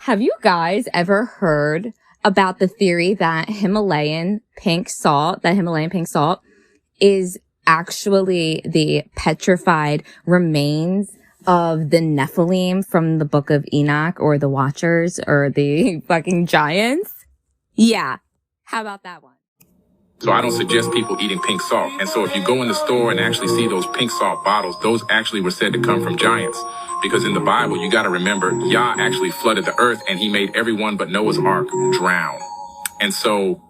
Have you guys ever heard about the theory that Himalayan pink salt is actually the petrified remains of the Nephilim from the book of Enoch, or the Watchers, or the fucking giants? Yeah. How about that one? So I don't suggest people eating pink salt. And so if you go in the store and actually see those pink salt bottles, those actually were said to come from giants. Because in the Bible, you got to remember, Yah actually flooded the earth and he made everyone but Noah's ark drown. And so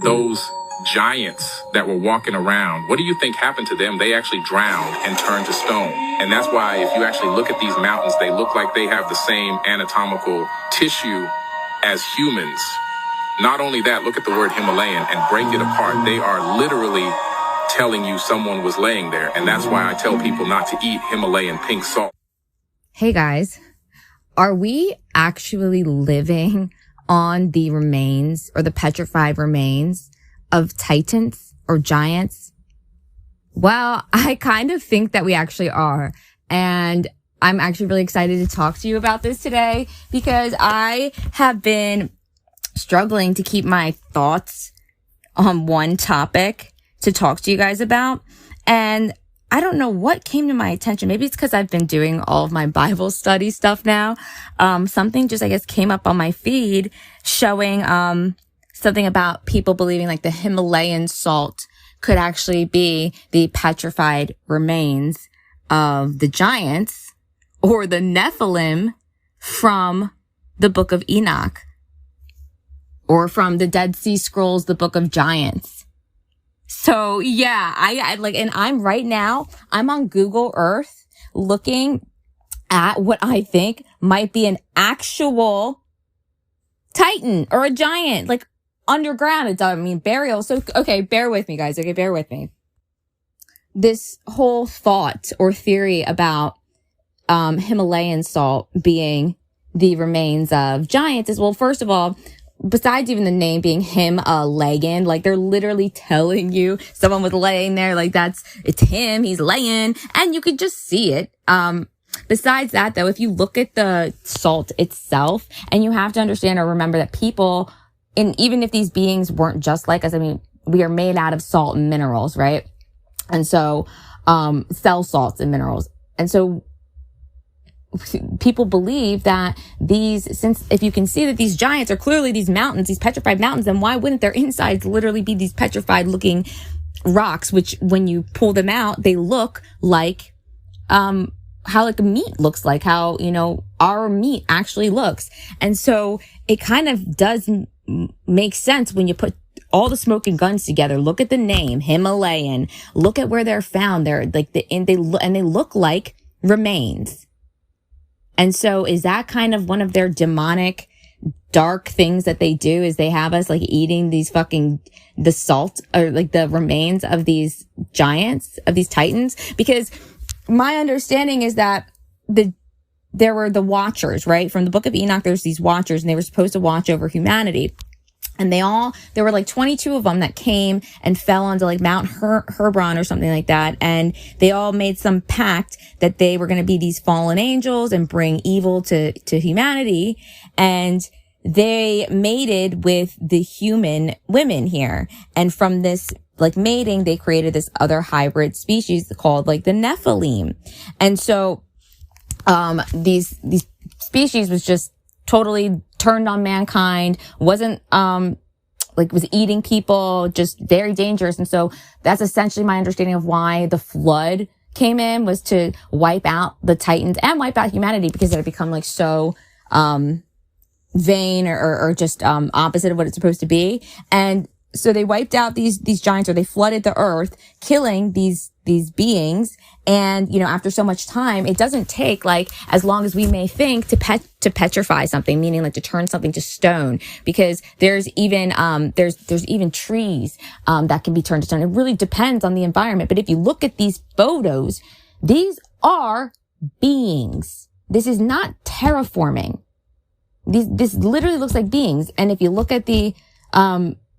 those giants that were walking around, what do you think happened to them? They actually drowned and turned to stone. And that's why if you actually look at these mountains, they look like they have the same anatomical tissue as humans. Not only that, look at the word Himalayan and break it apart. They are literally telling you someone was laying there. And that's why I tell people not to eat Himalayan pink salt. Hey guys, are we actually living on the remains or the petrified remains of titans or giants? Well, I kind of think that we actually are. And I'm actually really excited to talk to you about this today because I have been struggling to keep my thoughts on one topic to talk to you guys about. And I don't know what came to my attention. Maybe it's because I've been doing all of my Bible study stuff now. Something just, I guess, came up on my feed showing something about people believing like the Himalayan salt could actually be the petrified remains of the giants or the Nephilim from the book of Enoch, or from the Dead Sea Scrolls, the book of giants. So yeah, I like, and I'm on Google Earth looking at what I think might be an actual titan or a giant, like underground. It doesn't mean burial. So, okay, bear with me, guys. Okay, bear with me. This whole thought or theory about Himalayan salt being the remains of giants is, well, first of all, besides even the name being Him-A-Layin, like they're literally telling you someone was laying there, like it's him, he's laying, and you could just see it. Besides that though, if you look at the salt itself, and you have to understand or remember that people, and even if these beings weren't just like us, I mean, we are made out of salt and minerals, right? And so, cell salts and minerals. And so, people believe that since if you can see that these giants are clearly these mountains, these petrified mountains, then why wouldn't their insides literally be these petrified looking rocks, which when you pull them out, they look like, how like a meat looks like, how, our meat actually looks. And so it kind of does make sense when you put all the smoking guns together. Look at the name, Himalayan. Look at where they're found. They're like they look like remains. And so is that kind of one of their demonic, dark things that they do, is they have us like eating these the salt or like the remains of these giants, of these titans? Because my understanding is that there were the Watchers, right? From the book of Enoch, there's these Watchers and they were supposed to watch over humanity. And there were like 22 of them that came and fell onto like Mount Hebron or something like that. And they all made some pact that they were going to be these fallen angels and bring evil to humanity. And they mated with the human women here. And from this like mating, they created this other hybrid species called like the NEPHILIM. And so, these species was just totally turned on mankind, wasn't, was eating people, just very dangerous. And so that's essentially my understanding of why the flood came in, was to wipe out the titans and wipe out humanity, because it had become like so, vain or just, opposite of what it's supposed to be. And so they wiped out these giants, or they flooded the earth, killing these beings. And, after so much time, it doesn't take like as long as we may think to petrify something, meaning like to turn something to stone, because there's even trees, that can be turned to stone. It really depends on the environment. But if you look at these photos, these are beings. This is not terraforming. This literally looks like beings. And if you look at the,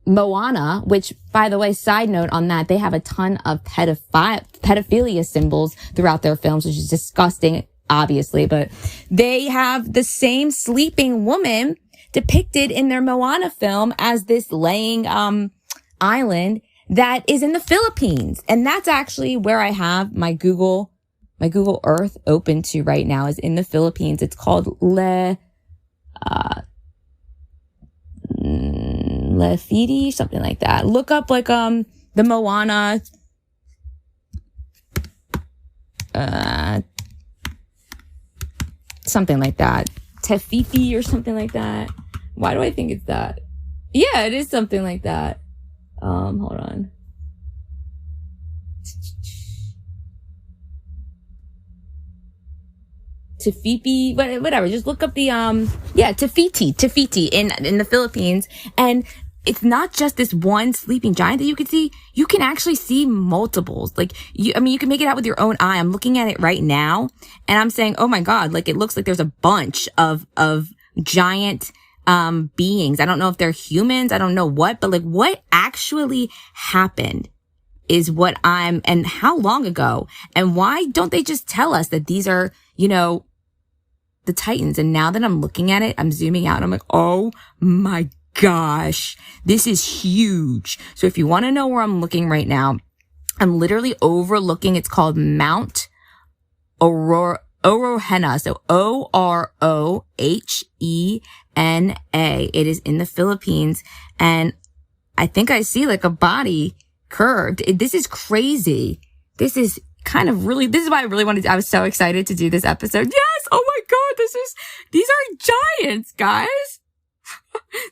Moana, which, by the way, side note on that, they have a ton of pedophilia symbols throughout their films, which is disgusting. obviously, but they have the same sleeping woman depicted in their Moana film as this laying island that is in the Philippines. And that's actually where I have my Google Earth open to right now, is in the Philippines. It's called Lefidi, something like that. Look up like the Moana something like that. Tefifi or something like that. Why do I think it's that? Yeah, it is something like that. Hold on. Tefifi, whatever. Just look up the, Tefiti in the Philippines. And it's not just this one sleeping giant that you can see. You can actually see multiples. Like, you can make it out with your own eye. I'm looking at it right now and I'm saying, oh my God, like it looks like there's a bunch of giant, beings. I don't know if they're humans. I don't know what, but like what actually happened is what and how long ago? And why don't they just tell us that these are, the Titans? And now that I'm looking at it, I'm zooming out and I'm like, oh my gosh, this is huge. So if you want to know where I'm looking right now, I'm literally overlooking, it's called Mount Orohena. So Orohena. It is in the Philippines. And I think I see like a body curved. This is crazy. This is why I really I was so excited to do this episode. Yes. Oh my God. These are giants, guys.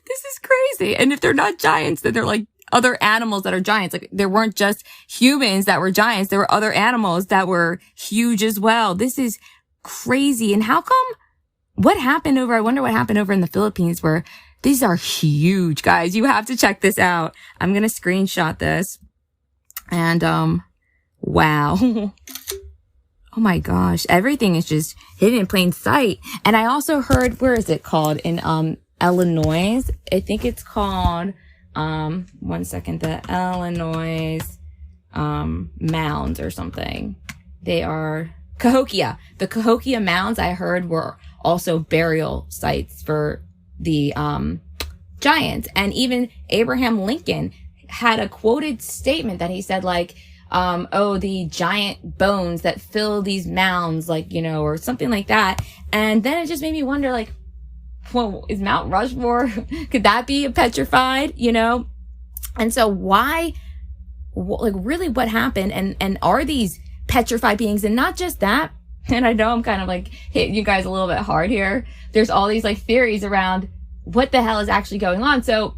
This is crazy. And if they're not giants, then they're like other animals that are giants. Like there weren't just humans that were giants. There were other animals that were huge as well. This is crazy. And how come, I wonder what happened over in the Philippines where these are huge, guys. You have to check this out. I'm going to screenshot this. And, wow. Oh my gosh. Everything is just hidden in plain sight. And I also heard, where is it called? In, Illinois. I think it's called, one second, the Illinois, mounds or something. They are Cahokia. The Cahokia mounds, I heard, were also burial sites for the, giants. And even Abraham Lincoln had a quoted statement that he said like, the giant bones that fill these mounds, like, or something like that. And then it just made me wonder, like, well, is Mount Rushmore, could that be a petrified, And so really what happened? And are these petrified beings? And not just that. And I know I'm kind of like hitting you guys a little bit hard here. There's all these like theories around what the hell is actually going on. So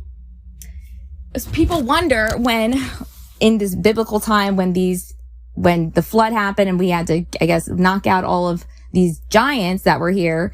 people wonder when in this biblical time, when the flood happened and we had to, I guess, knock out all of these giants that were here,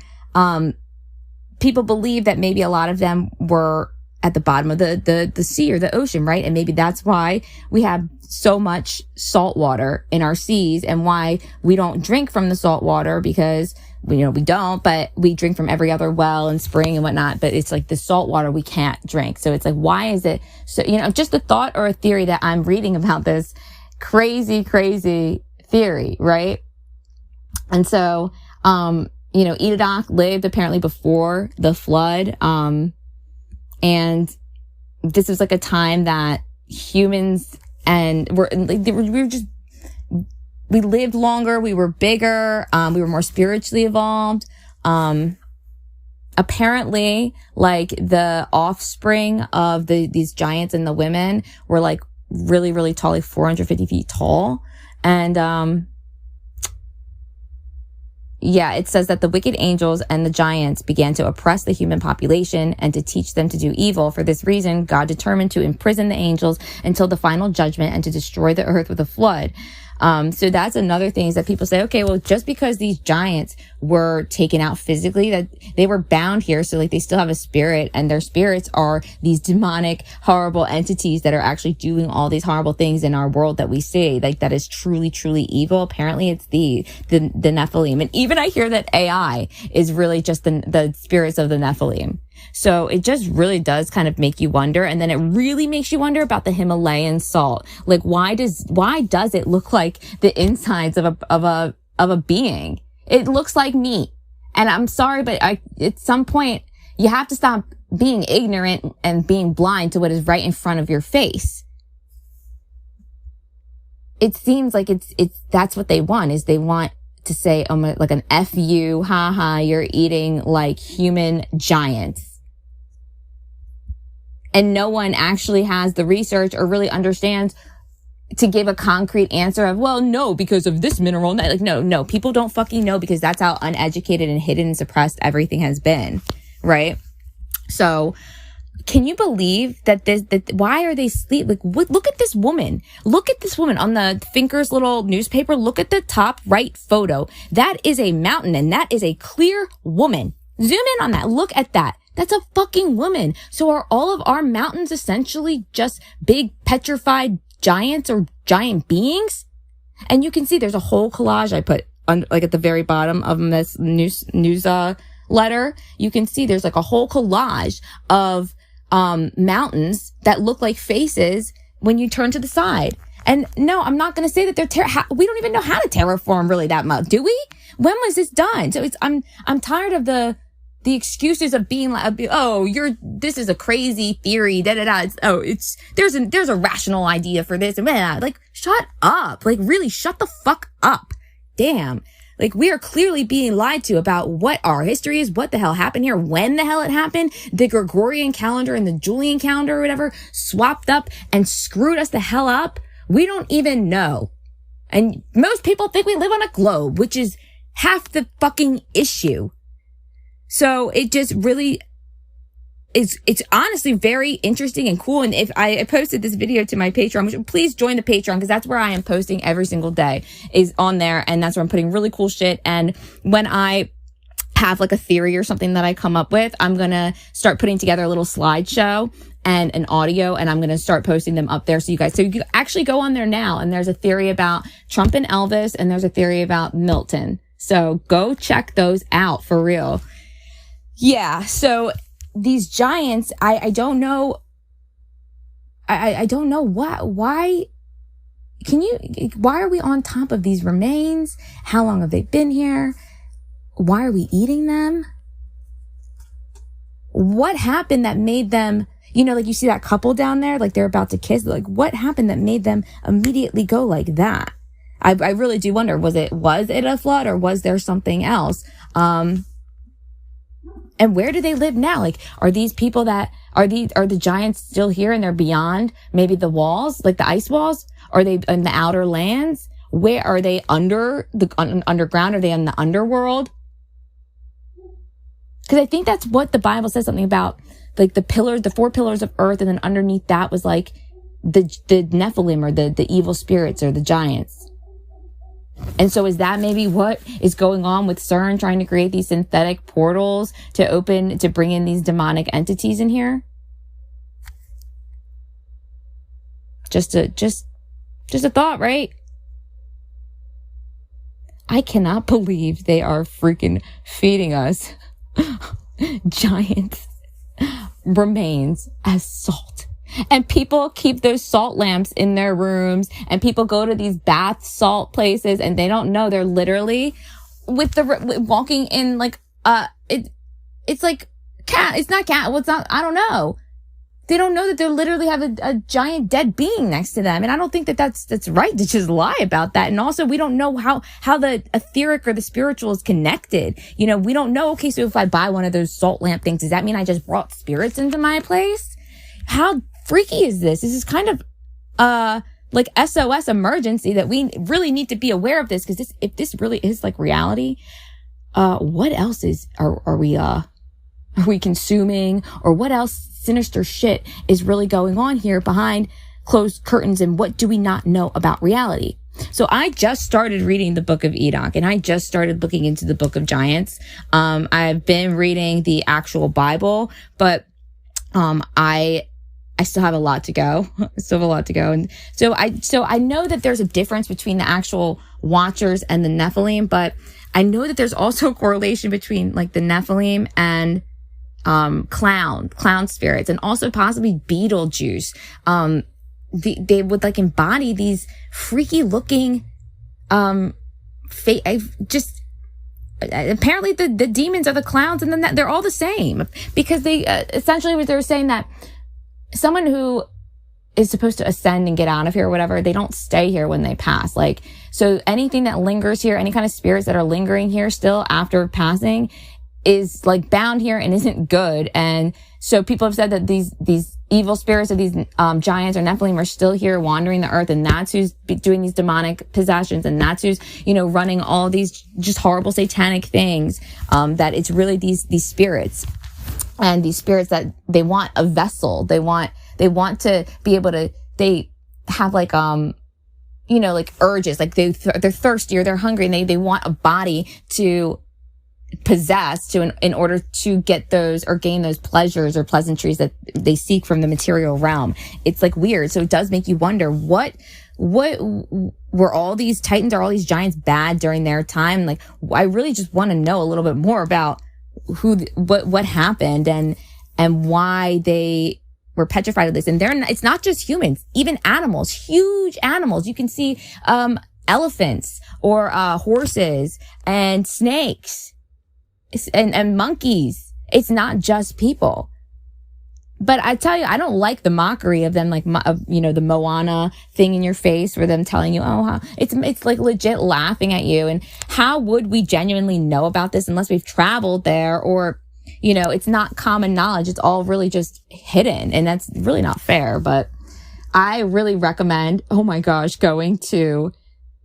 people believe that maybe a lot of them were at the bottom of the sea or the ocean, right? And maybe that's why we have so much salt water in our seas and why we don't drink from the salt water, because we don't, but we drink from every other well and spring and whatnot. But it's like the salt water we can't drink. So it's like, why is it so, just a thought or a theory that I'm reading about this crazy theory, right? And so, Enoch lived apparently before the flood. And this was like a time that humans we lived longer, we were bigger, we were more spiritually evolved. Apparently, like the offspring of these giants and the women were like really, really tall, like 450 feet tall. And, it says that the wicked angels and the giants began to oppress the human population and to teach them to do evil. For this reason, God determined to imprison the angels until the final judgment and to destroy the earth with a flood. So that's another thing, is that people say, okay, well, just because these giants were taken out physically, that they were bound here. So like they still have a spirit, and their spirits are these demonic, horrible entities that are actually doing all these horrible things in our world that we see, like that is truly, truly evil. Apparently it's the Nephilim. And even I hear that AI is really just the spirits of the Nephilim. So it just really does kind of make you wonder. And then it really makes you wonder about the Him-A-Layin salt. Like, why does it look like the insides of a being? It looks like meat. And I'm sorry, but at some point, you have to stop being ignorant and being blind to what is right in front of your face. It seems like that's what they want, is they want to say, oh my, like an F you, haha, you're eating like human giants. And no one actually has the research or really understands to give a concrete answer of, well, no, because of this mineral. Like, no, people don't fucking know, because that's how uneducated and hidden and suppressed everything has been, right? So, can you believe that why are they look at this woman. Look at this woman on the Finker's little newspaper. Look at the top right photo. That is a mountain, and that is a clear woman. Zoom in on that. Look at that. That's a fucking woman. So are all of our mountains essentially just big petrified giants or giant beings? And you can see there's a whole collage I put like at the very bottom of this news letter. You can see there's like a whole collage of mountains that look like faces when you turn to the side. And no, I'm not going to say that we don't even know how to terraform really that much, do we? When was this done? So I'm tired of the excuses of being like, oh, this is a crazy theory, there's a rational idea for this, and like, shut up. Like, really, shut the fuck up. Damn. Like, we are clearly being lied to about what our history is, what the hell happened here, when the hell it happened. The Gregorian calendar and the Julian calendar or whatever swapped up and screwed us the hell up. We don't even know. And most people think we live on a globe, which is half the fucking issue. So it just really it's honestly very interesting and cool. And if I posted this video to my Patreon, which please join the Patreon, because that's where I am posting every single day, is on there. And that's where I'm putting really cool shit. And when I have like a theory or something that I come up with, I'm going to start putting together a little slideshow and an audio, and I'm going to start posting them up there. So you can actually go on there now. And there's a theory about Trump and Elvis, and there's a theory about Milton. So go check those out for real. Yeah. So these giants, I don't know. I don't know why are we on top of these remains? How long have they been here? Why are we eating them? What happened that made them, like you see that couple down there, like they're about to kiss, like what happened that made them immediately go like that? I really do wonder, was it a flood, or was there something else? And where do they live now? Like, are these people are the giants still here and they're beyond maybe the walls, like the ice walls? Are they in the outer lands? Where are they underground? Are they in the underworld? Because I think that's what the Bible says, something about like the 4 pillars of earth. And then underneath that was like the NEPHILIM, or the evil spirits, or the giants. And so is that maybe what is going on with CERN, trying to create these synthetic portals to bring in these demonic entities in here? Just a thought, right? I cannot believe they are freaking feeding us giant remains as salt. And people keep those salt lamps in their rooms, and people go to these bath salt places, and they don't know they're literally walking in like, it's like cat. It's not cat. Well, it's not, I don't know. They don't know that they literally have a giant dead being next to them. And I don't think that's right to just lie about that. And also, we don't know how the etheric or the spiritual is connected. We don't know. Okay, so if I buy one of those salt lamp things, does that mean I just brought spirits into my place? How freaky is this? This is kind of like SOS emergency, that we really need to be aware of this, because if this really is like reality, what else are we consuming, or what else sinister shit is really going on here behind closed curtains, and what do we not know about reality? So I just started reading the book of Enoch, and I just started looking into the book of giants. I've been reading the actual Bible, but I still have a lot to go. And so I know that there's a difference between the actual watchers and the Nephilim, but I know that there's also a correlation between like the Nephilim and clown spirits, and also possibly Beetlejuice. They would like embody these freaky looking apparently the demons are the clowns, and then they're all the same, because they essentially what they were saying, that someone who is supposed to ascend and get out of here or whatever, they don't stay here when they pass. Like, so anything that lingers here, any kind of spirits that are lingering here still after passing, is like bound here and isn't good. And so people have said that these evil spirits of these giants or Nephilim are still here wandering the earth, and that's who's doing these demonic possessions, and that's who's, running all these just horrible satanic things. That it's really these spirits, and these spirits that they want a vessel. They want to be able to, they have like, like urges, like they're thirsty or they're hungry, and they want a body to possess in order to get those or gain those pleasures or pleasantries that they seek from the material realm. It's like weird. So it does make you wonder, what were all these titans, are all these giants bad during their time? Like, I really just want to know a little bit more about what happened and why they were petrified of this. And it's not just humans, even animals, huge animals. You can see elephants or horses and snakes and monkeys. It's not just people. But I tell you, I don't like the mockery of them, like, the Moana thing in your face, where them telling you, it's like legit laughing at you. And how would we genuinely know about this unless we've traveled there, or, it's not common knowledge. It's all really just hidden, and that's really not fair. But I really recommend, oh my gosh, going to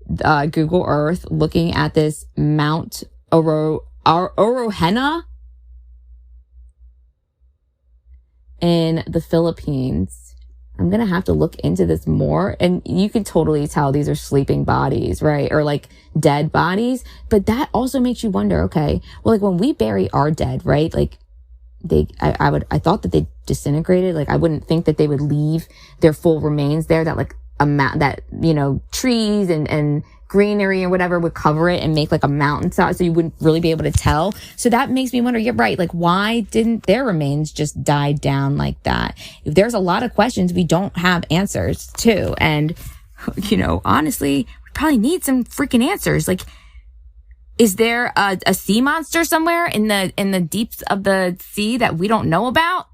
Google Earth, looking at this Mount Orohena in the Philippines. I'm going to have to look into this more. And you can totally tell these are sleeping bodies, right? Or like dead bodies. But that also makes you wonder, okay, well, like when we bury our dead, right? Like I thought that they disintegrated. Like I wouldn't think that they would leave their full remains there, that like trees and greenery or whatever would cover it and make like a mountainside, so you wouldn't really be able to tell. So that makes me wonder, you're right, like why didn't their remains just die down like that? There's a lot of questions we don't have answers to, and honestly, we probably need some freaking answers. Like, is there a sea monster somewhere in the deeps of the sea that we don't know about?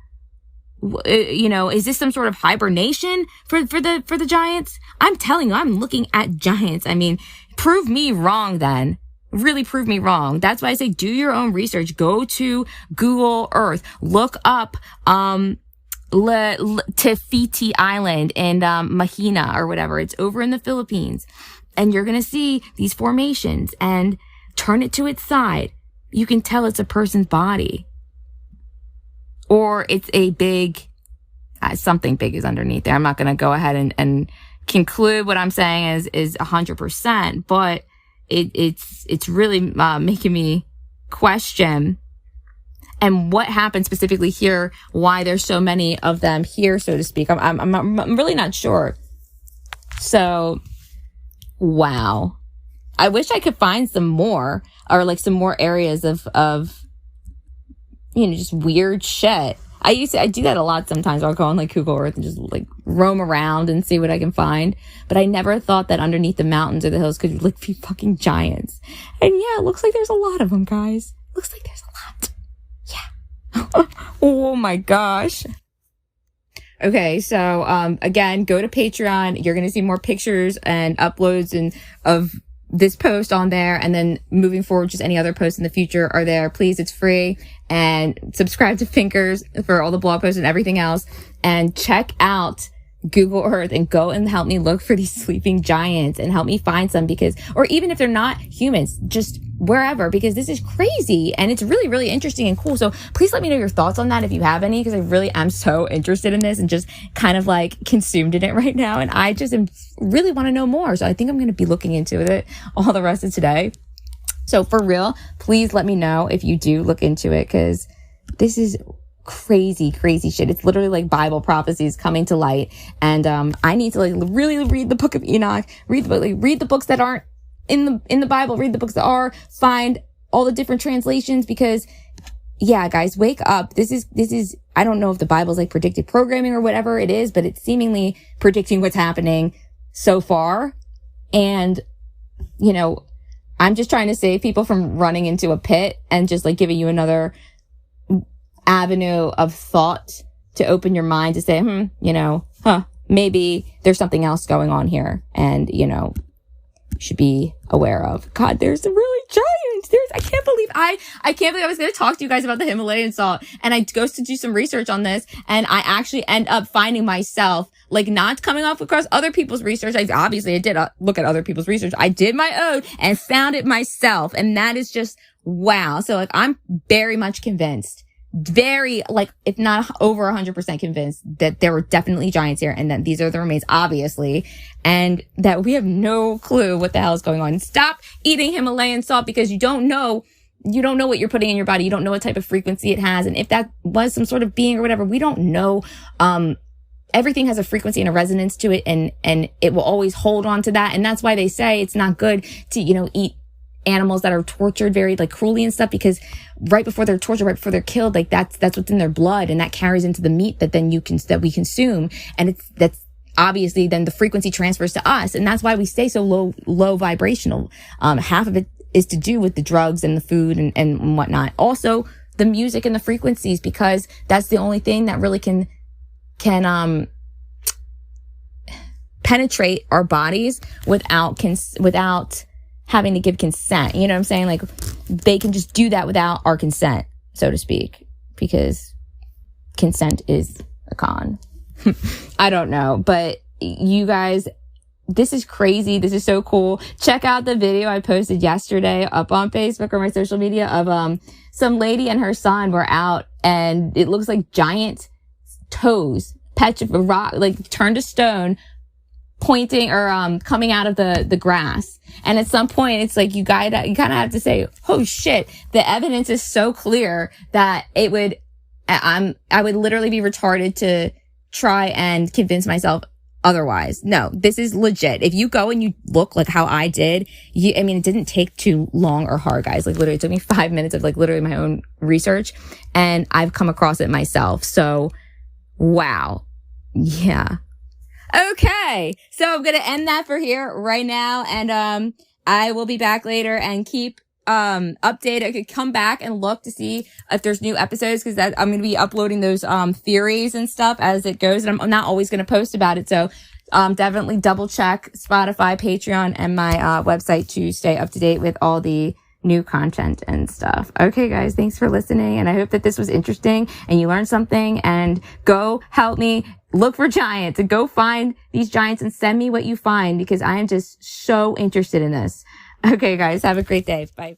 Is this some sort of hibernation for the giants? I'm telling you, I'm looking at giants. I mean, prove me wrong then. Really prove me wrong. That's why I say do your own research. Go to Google Earth. Look up Tefiti Island in Mahina or whatever. It's over in the Philippines. And you're going to see these formations, and turn it to its side. You can tell it's a person's body. Or it's a big, something big is underneath there. I'm not going to go ahead and conclude what I'm saying is 100%, but it's really making me question, and what happened specifically here, why there's so many of them here, so to speak. I'm really not sure. So, wow. I wish I could find some more, or like some more areas of just weird shit. I do that a lot sometimes. I'll go on like Google Earth and just like roam around and see what I can find. But I never thought that underneath the mountains or the hills could like be fucking giants. And yeah, it looks like there's a lot of them, guys. Looks like there's a lot. Yeah. Oh my gosh. Okay, so again, go to Patreon. You're gonna see more pictures and uploads of this post on there, and then moving forward, just any other posts in the future are there. Please, it's free. And subscribe to Finkers for all the blog posts and everything else. And check out Google Earth and go and help me look for these sleeping giants and help me find some, because, or even if they're not humans, just wherever, because this is crazy and it's really, really interesting and cool. So please let me know your thoughts on that if you have any, because I really am so interested in this and just kind of like consumed in it right now. And I just really want to know more. So I think I'm going to be looking into it all the rest of today. So for real, please let me know if you do look into it, because this is crazy shit. It's literally like Bible prophecies coming to light. And I need to like really read the book of Enoch, read the books that aren't in the Bible, read the books that are, find all the different translations, because yeah, guys, wake up. This is, I don't know if the Bible's like predictive programming or whatever it is, but it's seemingly predicting what's happening so far. And, I'm just trying to save people from running into a pit and just like giving you another avenue of thought to open your mind to say, maybe there's something else going on here. And, should be aware of. God, there's some really giants. I can't believe I was going to talk to you guys about the Himalayan salt, and I go to do some research on this, and I actually end up finding myself like not coming off across other people's research. I did look at other people's research. I did my own and found it myself. And that is just wow. So like, I'm very much convinced, very like, if not over 100% convinced that there were definitely giants here and that these are the remains, obviously, and that we have no clue what the hell is going on. Stop eating Himalayan salt because you don't know what you're putting in your body. You don't know what type of frequency it has. And if that was some sort of being or whatever, we don't know. Everything has a frequency and a resonance to it, and it will always hold on to that. And that's why they say it's not good to, eat animals that are tortured very like cruelly and stuff, because right before they're tortured, right before they're killed, like that's what's in their blood, and that carries into the meat that then that we consume. And that's obviously then the frequency transfers to us. And that's why we stay so low vibrational. Half of it is to do with the drugs and the food and whatnot. Also the music and the frequencies, because that's the only thing that really can penetrate our bodies without having to give consent. You know what I'm saying? Like they can just do that without our consent, so to speak, because consent is a con. I don't know, but you guys, this is crazy. This is so cool. Check out the video I posted yesterday up on Facebook or my social media of some lady and her son were out, and it looks like giant toes, rock, like turned to stone, pointing or coming out of the grass. And at some point, it's like you kind of have to say, "Oh shit!" The evidence is so clear that I would literally be retarded to try and convince myself otherwise. No, this is legit. If you go and you look like how I did, it didn't take too long or hard, guys. Like literally, it took me 5 minutes of like literally my own research, and I've come across it myself. So, wow. Yeah. Okay. So I'm going to end that for here right now. And, I will be back later and keep, updated. I could come back and look to see if there's new episodes, because I'm going to be uploading those, theories and stuff as it goes. And I'm not always going to post about it. So, definitely double check Spotify, Patreon, and my, website to stay up to date with all the new content and stuff. Okay, guys, thanks for listening. And I hope that this was interesting and you learned something, and go help me look for giants and go find these giants and send me what you find, because I am just so interested in this. Okay, guys, have a great day. Bye.